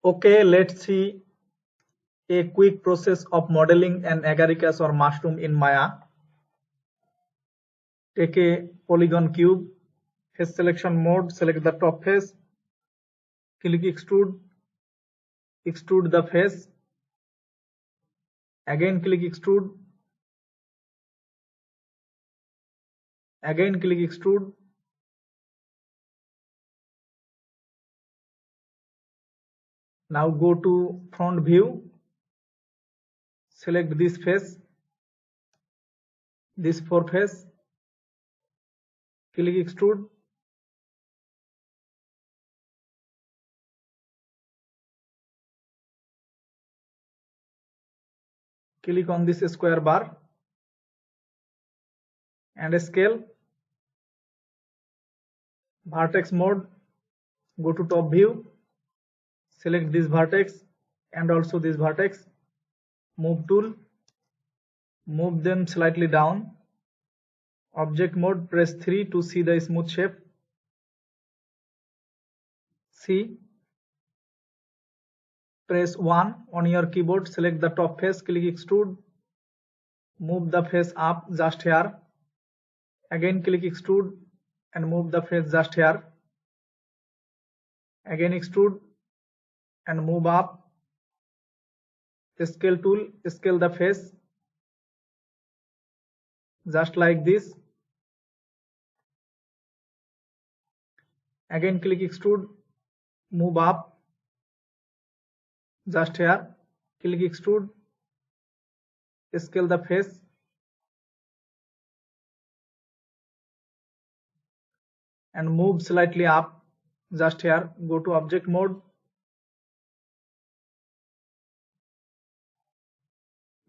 Okay, let's see a quick process of modeling an agaricus or mushroom in Maya. Take a polygon cube, face selection mode, select the top face, click extrude, extrude the face, again click extrude, again click extrude, now go to front view, select this face, this four face, click extrude, click on this square bar and scale, vertex mode, go to top view, select this vertex and also this vertex, move tool, move them slightly down, object mode, press 3 to see the smooth shape, see, press 1 on your keyboard, select the top face, click extrude, move the face up just here, again click extrude and move the face just here, again extrude and move up, scale tool, scale the face just like this, again click extrude, move up just here, click extrude, scale the face, and move slightly up just here, go to object mode,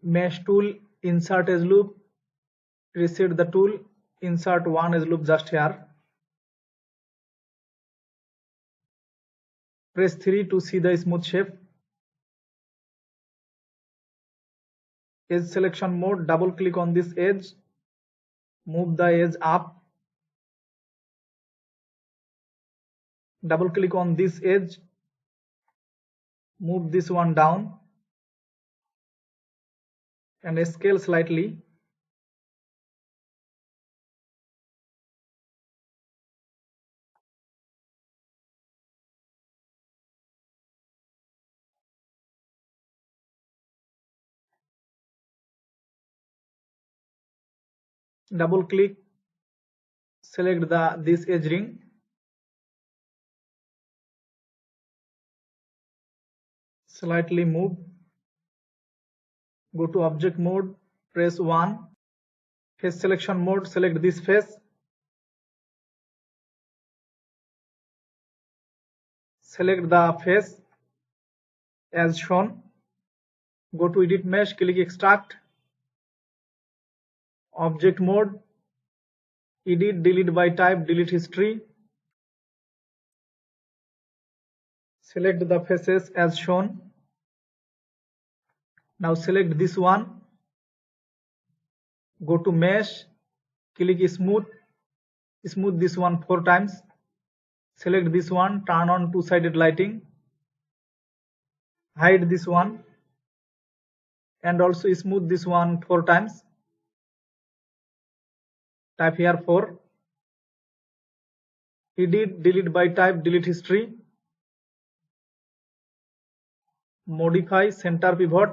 mesh tool, insert edge loop, reset the tool, insert one edge loop just here, press 3 to see the smooth shape, edge selection mode, double click on this edge, move the edge up, double click on this edge, move this one down and scale slightly, double click, select this edge ring, slightly move, go to object mode, press 1, face selection mode, select this face, select the face as shown, go to edit mesh, click extract, object mode, edit, delete by type, delete history, select the faces as shown, now select this one, go to mesh, click smooth, smooth this one 4 times, select this one, turn on two-sided lighting, hide this one and also smooth this one 4 times, type here 4, edit, delete by type, delete history, modify center pivot,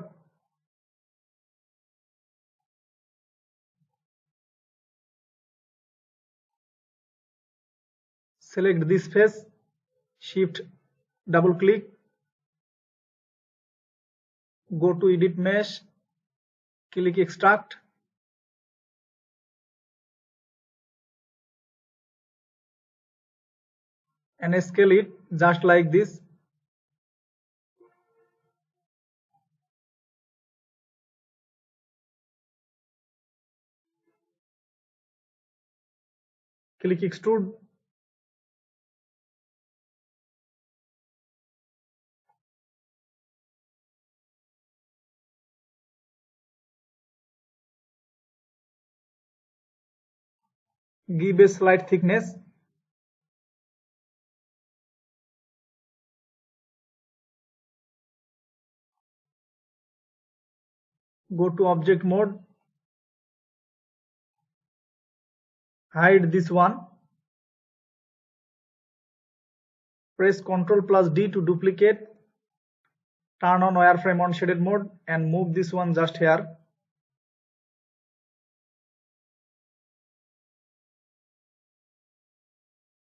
select this face, shift double click, go to edit mesh, click extract, and scale it just like this, click extrude, give a slight thickness, Go to object mode, hide this one, press Ctrl+D to duplicate, turn on wireframe on shaded mode and move this one just here.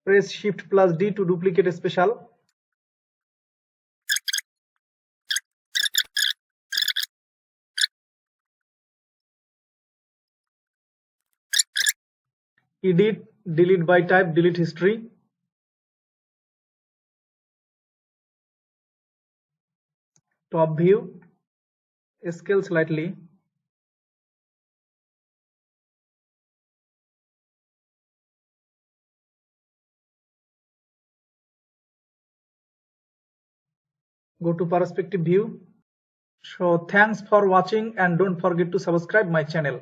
Press Shift+D to duplicate a special. Edit, delete by type, delete history. Top view, scale slightly. Go to perspective view. So thanks for watching and don't forget to subscribe my channel.